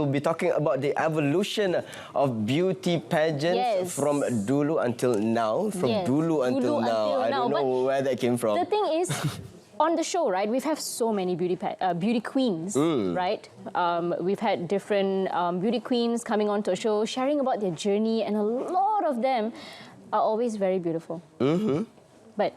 will be talking about the evolution of beauty pageants from dulu until now. From dulu until now. I don't know where that came from. The thing is, on the show, right, we've had so many beauty queens, right? We've had different beauty queens coming onto a show, sharing about their journey, and a lot of them are always very beautiful. But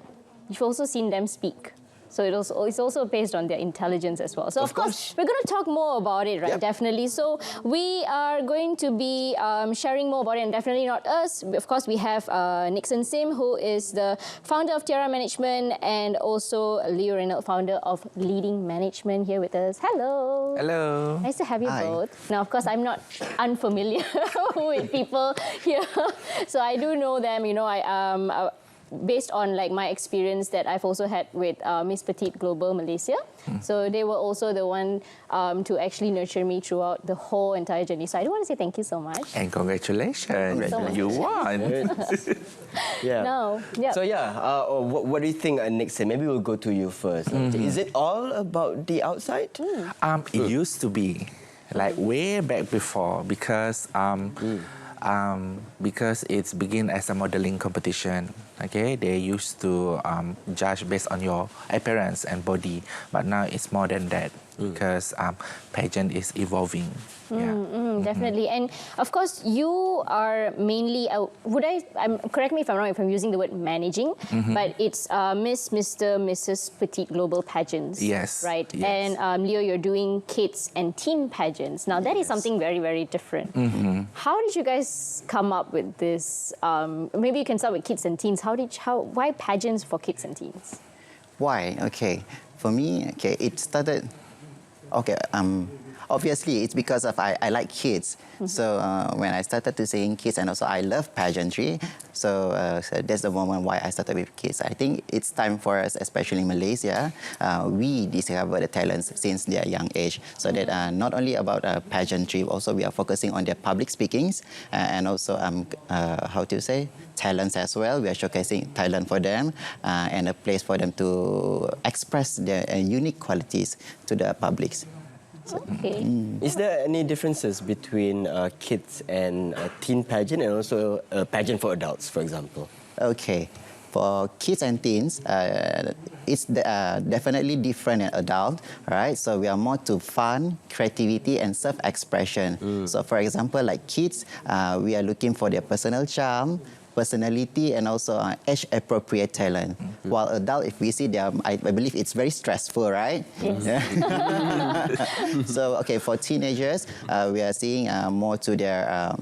you've also seen them speak. So it's also based on their intelligence as well. So of course, we're going to talk more about it, right? Definitely. So we are going to be sharing more about it, and definitely not us. Of course, we have NICKSON Sim, who is the founder of TIARA Management, and also RAYNOLD, founder of Leading Management, here with us. Hello. Hello. Nice to have you both. Now, of course, I'm not unfamiliar with people here, so I do know them. You know, based on like my experience that I've also had with Miss Petite Global Malaysia. So they were also the one to actually nurture me throughout the whole entire journey. So I do want to say thank you so much. And congratulations. So you won. So what do you think, NICKSON? Maybe we'll go to you first. Is it all about the outside? It used to be, like way back before, because it's begin as a modeling competition. Okay, they used to judge based on your appearance and body, but now it's more than that because pageant is evolving. Definitely, and of course you are mainly. Correct me if I'm wrong if I'm using the word managing, but it's Miss, Mr, Mrs Petite Global Pageants. Yes. Right. Yes. And Leo, you're doing kids and teen pageants. Now that is something very, very different. How did you guys come up with this? Maybe you can start with kids and teens. Why pageants for kids and teens? Why? Okay, for me, okay, it started. Okay, obviously it's because of I like kids. So when I started to sing kids, and also I love pageantry, so that's the moment why I started with kids. I think it's time for us, especially in Malaysia, we discover the talents since their young age. So that not only about pageantry, also we are focusing on their public speakings and also how to say talents as well. We are showcasing talent for them and a place for them to express their unique qualities to the publics. Okay. Is there any differences between kids and teen pageant and also a pageant for adults, for example? Okay. For kids and teens, it's definitely different than adult, right? So we are more to fun, creativity, and self-expression. So for example, like kids, we are looking for their personal charm, personality, and also age-appropriate talent. While adult, if we see them, I believe it's very stressful, right? Yes. Yeah. So, okay, for teenagers, we are seeing more to their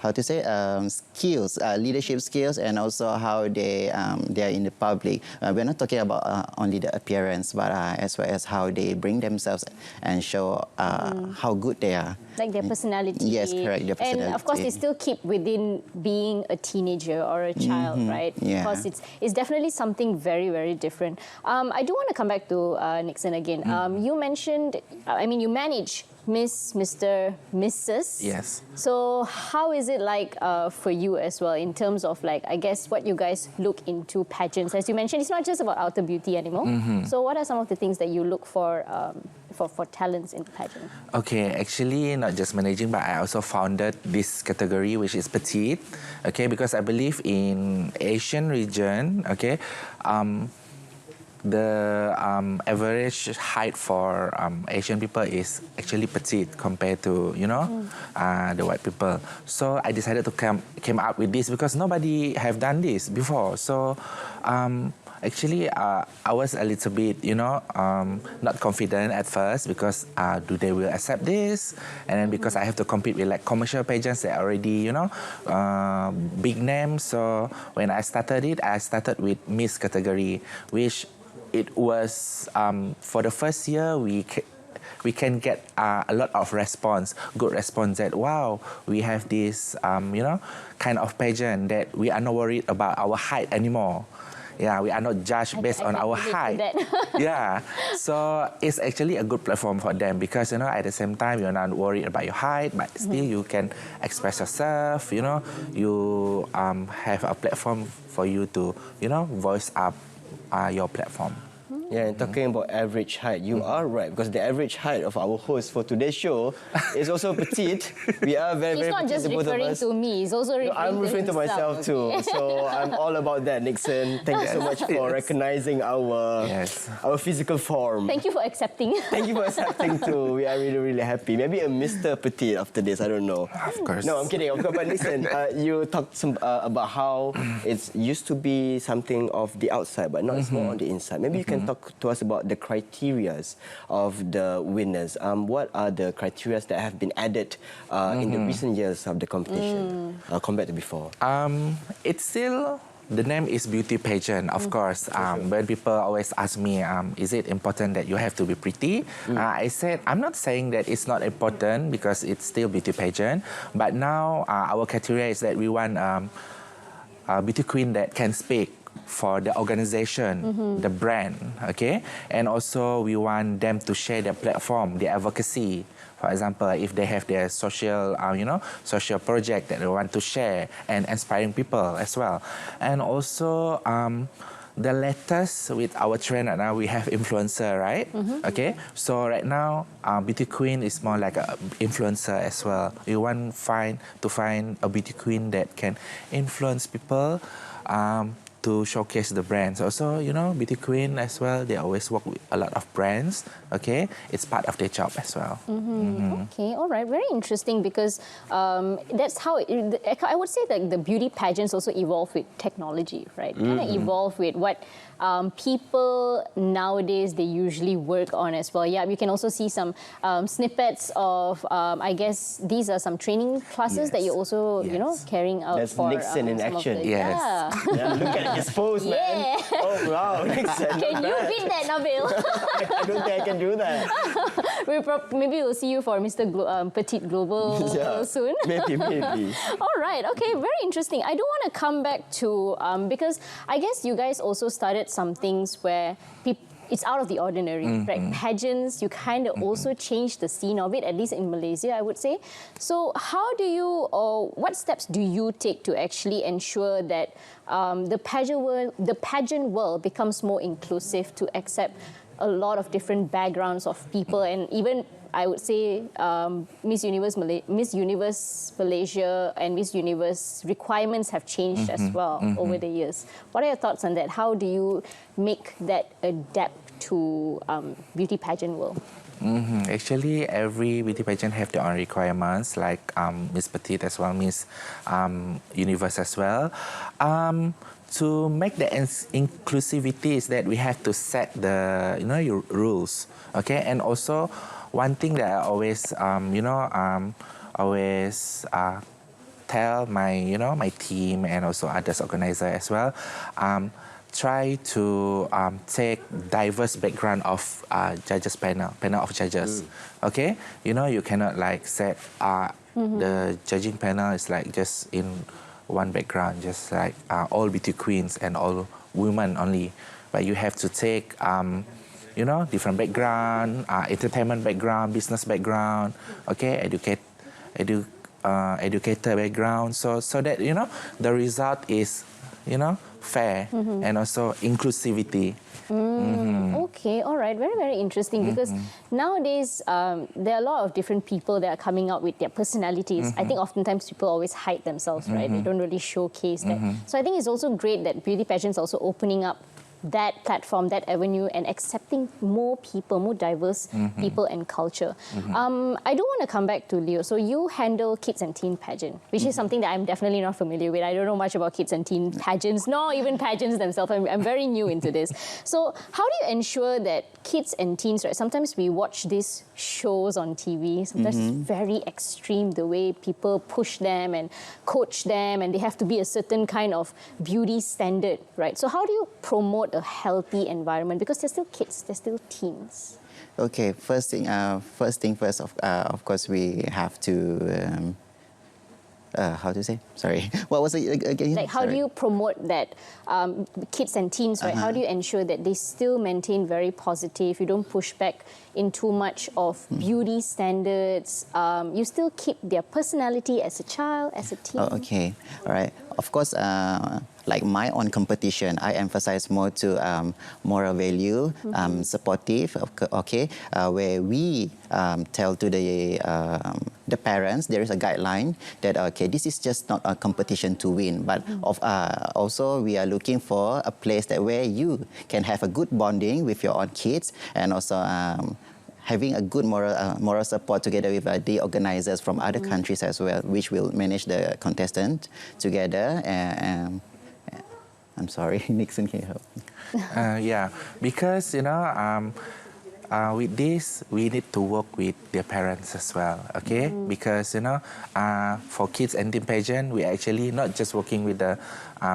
how to say, skills, leadership skills, and also how they are in the public. We're not talking about only the appearance, but as well as how they bring themselves and show how good they are. Like their personality. Yes, correct, their personality. And of course, they still keep within being a teenager or a child, right? Yeah. Because it's definitely something very, very different. I do want to come back to NICKSON again. You mentioned, you manage Miss, Mr, Mrs. Yes. So how is it like for you as well in terms of like, I guess, what you guys look into pageants? As you mentioned, it's not just about outer beauty anymore. So what are some of the things that you look for talents in pageant? Okay, actually not just managing, but I also founded this category, which is petite. Okay, because I believe in Asian region, okay, the average height for Asian people is actually petite compared to, you know, the white people. So I decided to came up with this because nobody have done this before. So actually, I was a little bit, you know, not confident at first because do they will accept this? And then because I have to compete with like commercial pageants that are already, you know, big names. So when I started it, I started with Miss category, which it was for the first year we can get a lot of response, good response that wow, we have this you know, kind of pageant that we are not worried about our height anymore. Yeah, we are not judged based on our height. Yeah, so it's actually a good platform for them because, you know, at the same time, you're not worried about your height, but still you can express yourself, you know, you have a platform for you to, you know, voice up your platform. Yeah, and talking about average height, you are right, because the average height of our host for today's show is also petite. We are very, He's very not petite, just the both of referring us. to me, he's also referring I'm referring to himself, myself too, so I'm all about that, Nixon. Thank you so much for recognizing our physical form. Thank you for accepting. Thank you for accepting too. We are really, really happy. Maybe a Mr. Petite after this, I don't know. Of course. No, I'm kidding. Of course, but listen, you talked about how it used to be something of the outside, but now it's more on the inside. Maybe you can talk to us about the criterias of the winners. What are the criterias that have been added in the recent years of the competition compared to before? It's still... The name is beauty pageant, of course. When people always ask me, is it important that you have to be pretty? I said, I'm not saying that it's not important because it's still beauty pageant. But now our criteria is that we want a beauty queen that can speak for the organization, the brand, okay? And also we want them to share their platform, their advocacy. For example, if they have their social, social project that they want to share and inspiring people as well. And also the latest with our trend right now, we have influencer, right? Okay, so right now, beauty queen is more like an influencer as well. We want to find a beauty queen that can influence people to showcase the brands. Also, beauty queen as well, they always work with a lot of brands, okay? It's part of their job as well. Okay, all right, very interesting, because that's how, I would say that the beauty pageants also evolve with technology, right? Kind of evolve with what people nowadays, they usually work on as well. Yeah, you can also see some snippets of, I guess, these are some training classes that you're also, carrying out. That's for Nixon in action. Yes. Yeah, look at his pose, man. Yeah. Oh, wow, Nixon. Can you beat that, Nabil? I don't think I can do that. Maybe we'll see you for Mr. Petite Global soon. Maybe. All right, okay, very interesting. I do want to come back to, because I guess you guys also started some things where it's out of the ordinary, right? Pageants, you kind of also changed the scene of it, at least in Malaysia, I would say. So how do you, or what steps do you take to actually ensure that the pageant world becomes more inclusive, to accept a lot of different backgrounds of people, and even, I would say, Miss Universe Malaysia and Miss Universe requirements have changed as well over the years. What are your thoughts on that? How do you make that adapt to beauty pageant world? Actually, every beauty pageant have their own requirements, like Miss Petite as well, Miss Universe as well. To make the inclusivity is that we have to set the your rules, okay? And also, one thing that I always tell my my team and also others organizer as well, try to take diverse background of judges panel of judges, okay? You cannot like set the judging panel is like just in one background, just like all beauty queens and all women only. But you have to take, different background, entertainment background, business background, okay, educator background, so that, the result is, fair and also inclusivity. Okay, all right, very, very interesting, because nowadays there are a lot of different people that are coming out with their personalities. I think oftentimes people always hide themselves, right? They don't really showcase that. So I think it's also great that beauty pageants also opening up that platform, that avenue, and accepting more people, more diverse people and culture. I do want to come back to Leo. So you handle kids and teen pageant, which is something that I'm definitely not familiar with. I don't know much about kids and teen pageants, nor even pageants themselves. I'm very new into this. So how do you ensure that kids and teens, right? Sometimes we watch these shows on TV. Sometimes it's very extreme, the way people push them and coach them, and they have to be a certain kind of beauty standard, right? So how do you promote a healthy environment, because they're still kids, they're still teens? Okay, first thing first, of course, we have to, how to say? Sorry, what was it again? Like, how do you promote that kids and teens, right? How do you ensure that they still maintain very positive, you don't push back in too much of beauty standards, you still keep their personality as a child, as a teen? Oh, okay, all right. of course, like my own competition, I emphasize more to moral value, supportive, okay, where we tell to the parents there is a guideline that okay, this is just not a competition to win, but also we are looking for a place that where you can have a good bonding with your own kids, and also having a good moral support together with the organizers from other countries as well, which will manage the contestant together. I'm sorry, Nixon, can you help? Yeah, because with this we need to work with their parents as well, okay? Because for kids and teen pageant, we actually not just working with the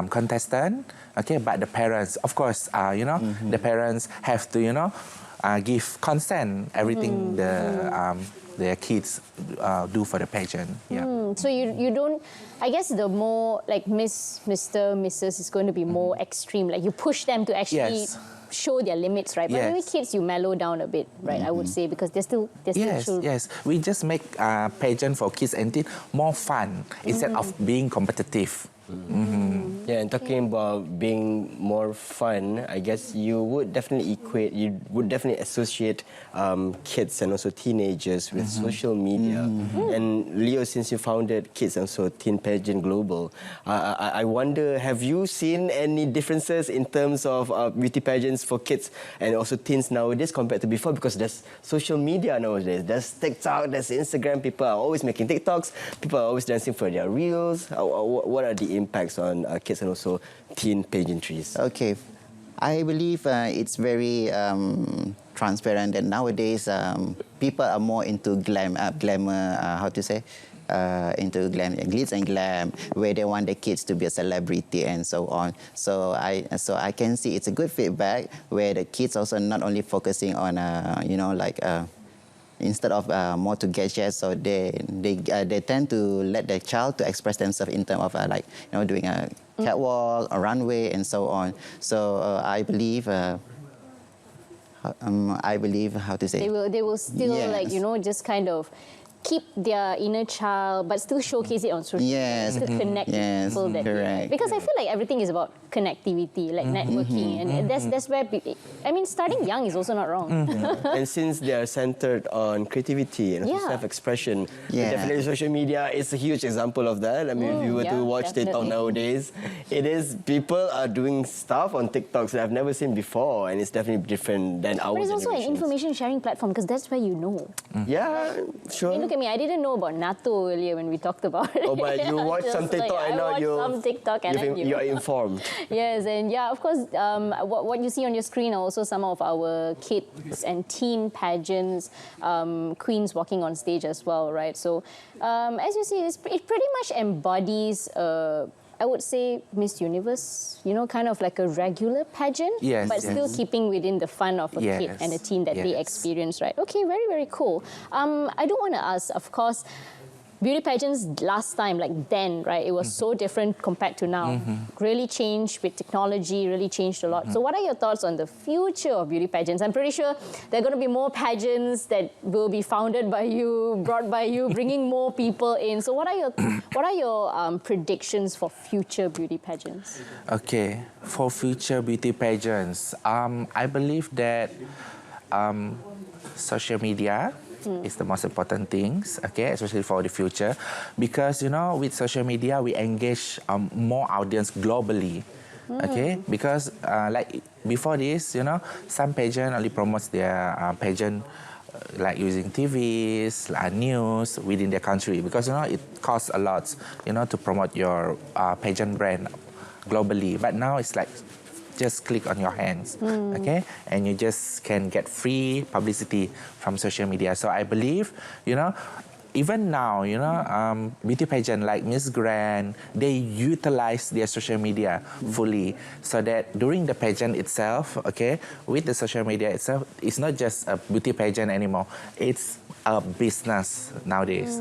contestant, okay, but the parents. Of course, the parents have to give consent everything their kids do for the pageant. Yeah. So you don't, I guess the more like Mr., Mrs. is going to be more extreme. Like you push them to actually show their limits, right? But maybe kids you mellow down a bit, right? I would say, because they're still children. Yes. We just make pageant for kids and teen more fun instead of being competitive. Yeah, and talking about being more fun, I guess you would definitely associate kids and also teenagers with social media. And Leo, since you founded Kids and also Teen Pageant Global, I wonder, have you seen any differences in terms of beauty pageants for kids and also teens nowadays compared to before? Because there's social media nowadays. There's TikTok, there's Instagram. People are always making TikToks. People are always dancing for their reels. What are the impacts on kids and also teen pageantries? Okay, I believe it's very transparent that nowadays people are more into glamour, how to say, into glitz and glam, where they want their kids to be a celebrity and so on. So I can see it's a good feedback where the kids also not only focusing on instead of more to gadgets, so they tend to let their child to express themselves in terms of doing a catwalk, a runway, and so on. So I believe how to say, they will still just kind of keep their inner child, but still showcase it on social media, to connect with people that correct. Because I feel like everything is about connectivity, like networking, and that's where starting young is also not wrong. And since they are centered on creativity and self-expression, definitely social media is a huge example of that. I mean, if you were to watch TikTok nowadays, people are doing stuff on TikToks that I've never seen before, and it's definitely different than our But it's also an generations. information sharing platform, because that's where you know. Yeah, sure. Look at me, I didn't know about natto earlier when we talked about it. Oh, but you watch some TikTok and now some TikTok and you're informed. Yes, and of course, what you see on your screen are also some of our kids and teen pageants, queens walking on stage as well, right? So, as you see, it pretty much embodies, I would say, Miss Universe, kind of like a regular pageant, but still keeping within the fun of a kid and a teen that they experience, right? Okay, very, very cool. I do want to ask, of course, beauty pageants last time, like then, right, it was so different compared to now. Really changed with technology, really changed a lot. So what are your thoughts on the future of beauty pageants? I'm pretty sure there are going to be more pageants that will be founded by you, brought by you, bringing more people in. So what are your predictions for future beauty pageants? Okay, for future beauty pageants, I believe that social media is the most important things, okay, especially for the future, because with social media we engage more audience globally, okay, because like before this, some pageant only promotes their pageant like using TVs, news within their country, because it costs a lot, to promote your pageant brand globally. But now it's like just click on your hands, okay? And you just can get free publicity from social media. So I believe, even now, beauty pageant like Miss Grand, they utilize their social media fully, so that during the pageant itself, okay, with the social media itself, it's not just a beauty pageant anymore. It's a business nowadays,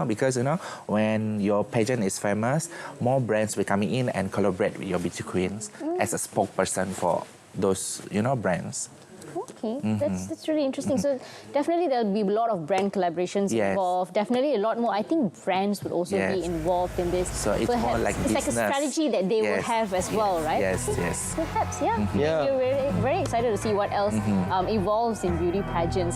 because, when your pageant is famous, more brands will come in and collaborate with your beauty queens as a spokesperson for those, brands. Okay, that's really interesting. So definitely there'll be a lot of brand collaborations Yes. involved. Definitely a lot more. I think brands would also be Yes. involved in this. So it's more like it's like a business. strategy that they will Yes. have as well, right? Yes, yes. Perhaps, yeah. Yeah. We're very, very excited to see what else evolves in beauty pageants.